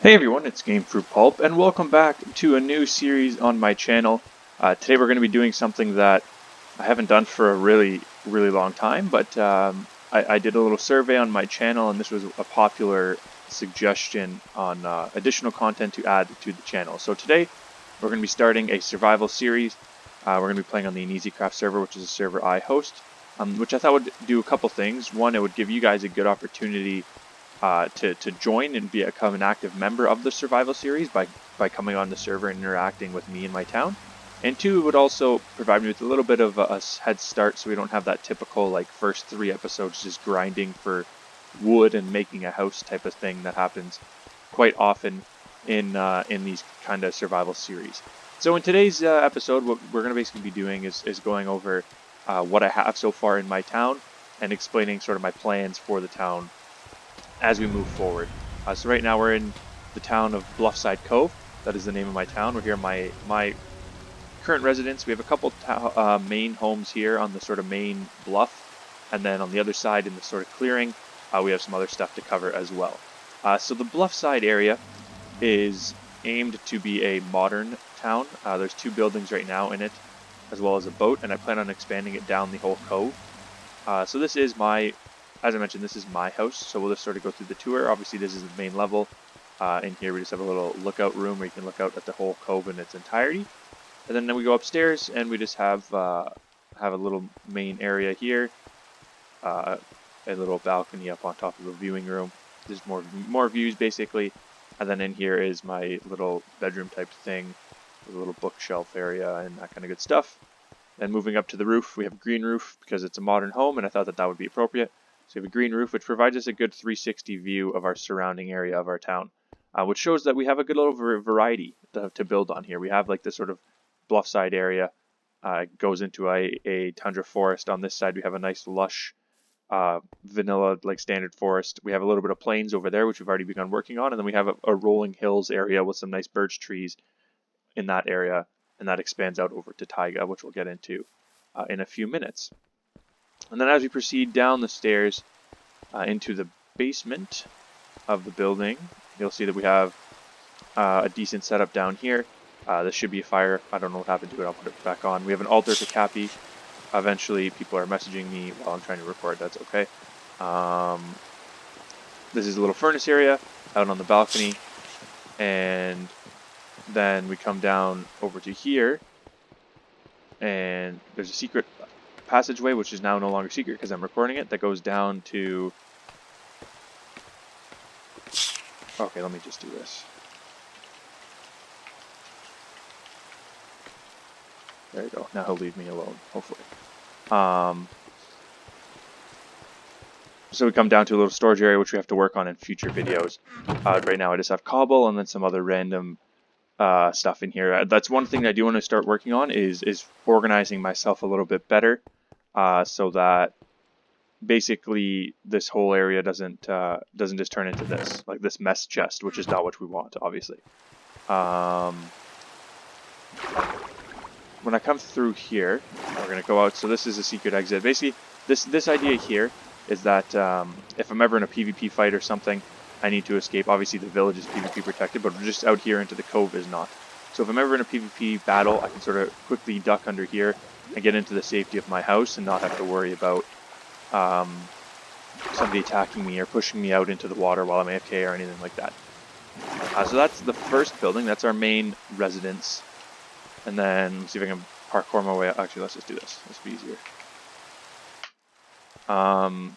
Hey everyone, it's Gamefruitpulp, and welcome back to a new series on my channel. Today we're going to be doing something that I haven't done for a really long time, but I did a little survey on my channel, and this was a popular suggestion on additional content to add to the channel. So today we're going to be starting a survival series. We're going to be playing on the EasyCraft server, which is a server I host, which I thought would do a couple things. One, it would give you guys a good opportunity to join and become an active member of the survival series by coming on the server and interacting with me in my town. And two, it would also provide me with a little bit of a head start, so we don't have that typical like first 3 episodes just grinding for wood and making a house type of thing that happens quite often in these kind of survival series. So in today's episode, what we're going to basically be doing is going over what I have so far in my town and explaining sort of my plans for the town as we move forward. So right now we're in the town of Bluffside Cove. That is the name of my town. We're here my current residence. We have a couple main homes here on the sort of main bluff, and then on the other side in the sort of clearing, we have some other stuff to cover as well. So the Bluffside area is aimed to be a modern town. There's 2 buildings right now in it, as well as a boat, and I plan on expanding it down the whole cove. So this is as I mentioned, this is my house, so we'll just sort of go through the tour. Obviously, this is the main level. In here, we just have a little lookout room where you can look out at the whole cove in its entirety. And then we go upstairs, and we just have a little main area here, a little balcony up on top of a viewing room. There's more views, basically. And then in here is my little bedroom type thing, with a little bookshelf area and that kind of good stuff. Then moving up to the roof, we have a green roof because it's a modern home, and I thought that would be appropriate. So we have a green roof, which provides us a good 360 view of our surrounding area of our town, which shows that we have a good little variety to build on here. We have like this sort of bluffside area, goes into a tundra forest. On this side, we have a nice lush vanilla like standard forest. We have a little bit of plains over there, which we've already begun working on, and then we have a rolling hills area with some nice birch trees in that area, and that expands out over to taiga, which we'll get into in a few minutes. And then as we proceed down the stairs into the basement of the building, you'll see that we have a decent setup down here. This should be a fire. I don't know what happened to it. I'll put it back on. We have an altar to Cappy. Eventually, people are messaging me while I'm trying to record. That's okay. This is a little furnace area out on the balcony. And then we come down over to here. And there's a secret passageway, which is now no longer secret because I'm recording it, that goes down to... Okay, let me just do this. There you go. Now he'll leave me alone, hopefully. So we come down to a little storage area, which we have to work on in future videos. Right now I just have cobble and then some other random stuff in here. That's one thing I do want to start working on is organizing myself a little bit better. So that basically this whole area doesn't just turn into this, like this mess chest, which is not what we want, obviously. When I come through here, we're going to go out. So this is a secret exit. Basically, this idea here is that if I'm ever in a PvP fight or something, I need to escape. Obviously, the village is PvP protected, but just out here into the cove is not. So if I'm ever in a PvP battle, I can sort of quickly duck under here and get into the safety of my house and not have to worry about somebody attacking me or pushing me out into the water while I'm AFK or anything like that. So that's the first building. That's our main residence. And then let's see if I can parkour my way out. Actually, let's just do this. This will be easier. Come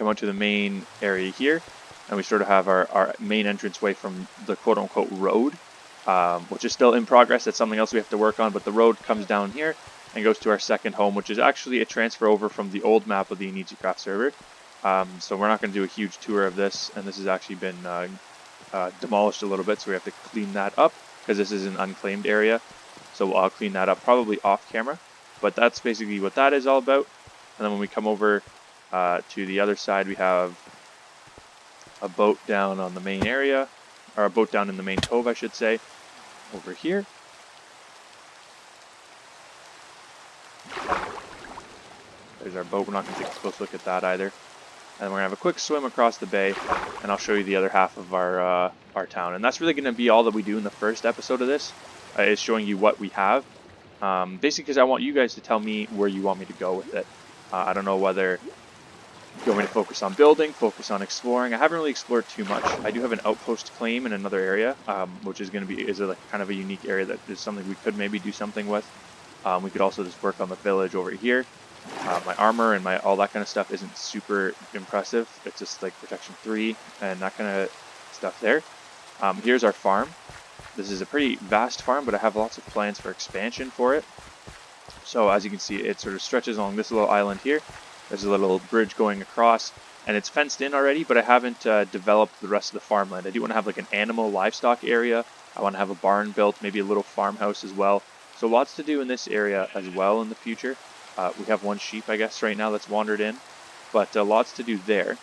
out to the main area here, and we sort of have our main entranceway from the quote-unquote road, which is still in progress. That's something else we have to work on, but the road comes down here and goes to our second home, which is actually a transfer over from the old map of the EasyCraft server. So we're not going to do a huge tour of this, and this has actually been demolished a little bit, so we have to clean that up because this is an unclaimed area. So I'll clean that up probably off camera, but that's basically what that is all about. And then when we come over to the other side, we have a boat down on the main area, or a boat down in the main cove, I should say, over here. There's our boat. We're not going to take a close look at that either. and we're gonna have a quick swim across the bay, and I'll show you the other half of our town. And that's really gonna be all that we do in the first episode of this, is showing you what we have. Basically, because I want you guys to tell me where you want me to go with it. I don't know whether you want me to focus on building, focus on exploring. I haven't really explored too much. I do have an outpost claim in another area, which is going to be like kind of a unique area that is something we could maybe do something with. We could also just work on the village over here. My armor and all that kind of stuff isn't super impressive. It's just like protection 3 and that kind of stuff there. Here's our farm. This is a pretty vast farm, but I have lots of plans for expansion for it. So as you can see, it sort of stretches along this little island here. There's a little bridge going across, and it's fenced in already, but I haven't developed the rest of the farmland. I do want to have like an animal livestock area. I want to have a barn built, maybe a little farmhouse as well. So lots to do in this area as well in the future. We have one sheep, I guess, right now that's wandered in, but lots to do there.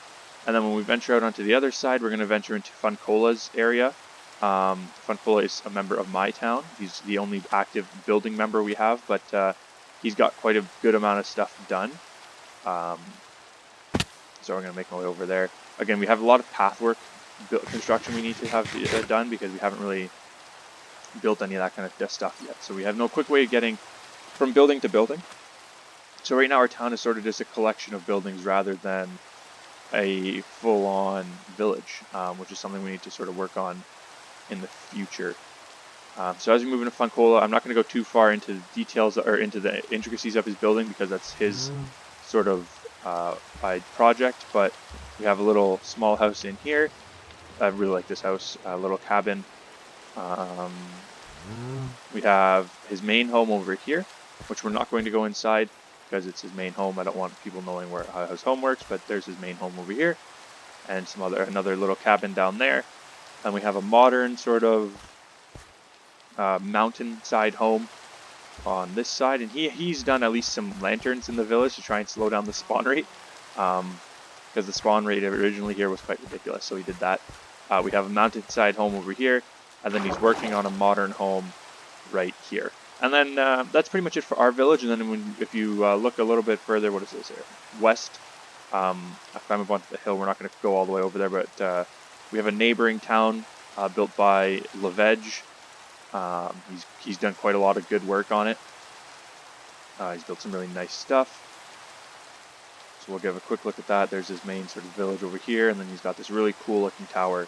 And then when we venture out onto the other side, we're going to venture into Funcola's area. Funcola is a member of my town. He's the only active building member we have, but he's got quite a good amount of stuff done. So we're going to make our way over there. Again, we have a lot of pathwork construction we need to have done because we haven't really built any of that kind of stuff yet. So we have no quick way of getting from building to building. So right now our town is sort of just a collection of buildings rather than a full-on village, which is something we need to sort of work on in the future. So as we move into Funcola, I'm not going to go too far into the details or into the intricacies of his building because that's his sort of project, but we have a little small house in here. I really like this house, a little cabin. We have his main home over here, which we're not going to go inside because it's his main home. I don't want people knowing how his home works, but there's his main home over here, and another little cabin down there. And we have a modern sort of mountainside home on this side, and he's done at least some lanterns in the village to try and slow down the spawn rate, because the spawn rate originally here was quite ridiculous, so he did that. We have a mountainside home over here, and then he's working on a modern home right here. And then that's pretty much it for our village. And then if you look a little bit further, what is this here? West. If I move onto the hill, we're not going to go all the way over there, but we have a neighboring town built by Lavege. He's done quite a lot of good work on it. He's built some really nice stuff. So we'll give a quick look at that. There's his main sort of village over here, and then he's got this really cool looking tower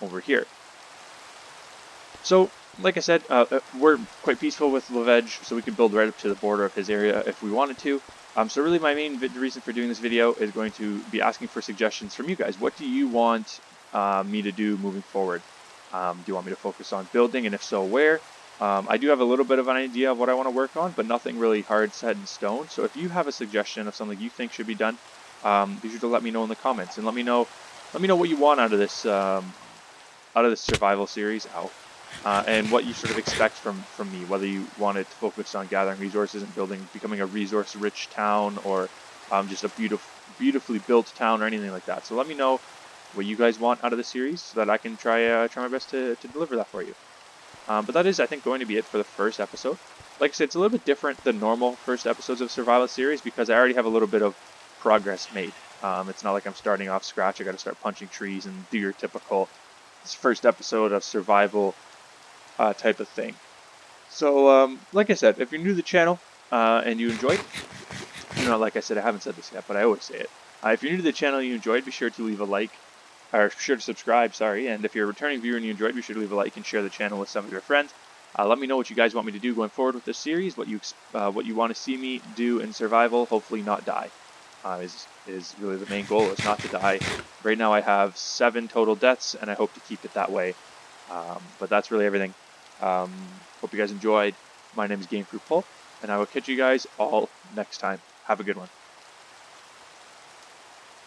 over here. So, like I said, we're quite peaceful with Lavege, so we can build right up to the border of his area if we wanted to. So really my main reason for doing this video is going to be asking for suggestions from you guys. What do you want me to do moving forward? Do you want me to focus on building, and if so, where? I do have a little bit of an idea of what I want to work on, but nothing really hard set in stone. So if you have a suggestion of something you think should be done, be sure to let me know in the comments, and let me know what you want out of this survival series, and what you sort of expect from me. Whether you want it to focus on gathering resources and becoming a resource-rich town, or just a beautifully built town, or anything like that. So let me know what you guys want out of the series, so that I can try my best to deliver that for you. But that is, I think, going to be it for the first episode. Like I said, it's a little bit different than normal first episodes of survival series because I already have a little bit of progress made. It's not like I'm starting off scratch. I got to start punching trees and do your typical first episode of survival type of thing. So, like I said, if you're new to the channel and you enjoyed, like I said, I haven't said this yet, but I always say it. If you're new to the channel and you enjoyed, be sure to leave a like. Or sure to subscribe, sorry, and if you're a returning viewer and you enjoyed, be sure to leave a like and share the channel with some of your friends. Let me know what you guys want me to do going forward with this series, what you want to see me do in survival, hopefully not die, is really the main goal, is not to die. Right now I have 7 total deaths, and I hope to keep it that way, but that's really everything. Hope you guys enjoyed. My name is Gamefruitpulp, and I will catch you guys all next time. Have a good one.